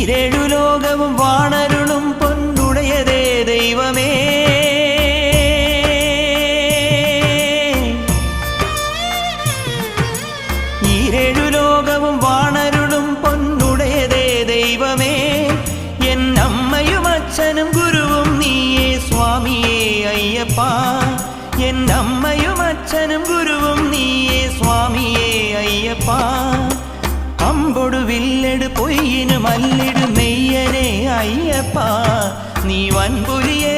ഈരേഴു ലോകവും വാണരുളും പൊന്നുടയതേ ദൈവമേ. ഈരേഴു ലോകവും വാണരുളും പൊന്നുടയതേ ദൈവമേ. എന്നമ്മയും അച്ഛനും ഗുരുവും നീയേ സ്വാമിയേ അയ്യപ്പ. എന്നമ്മയും അച്ഛനും ഗുരുവും നീയേ സ്വാമിയേ അയ്യപ്പ. അമ്പൊടു വില്ലെടു പൊയ്യിനു മല്ലിടു മെയ്യനെ അയ്യപ്പ. നീ വൻപുലിയെ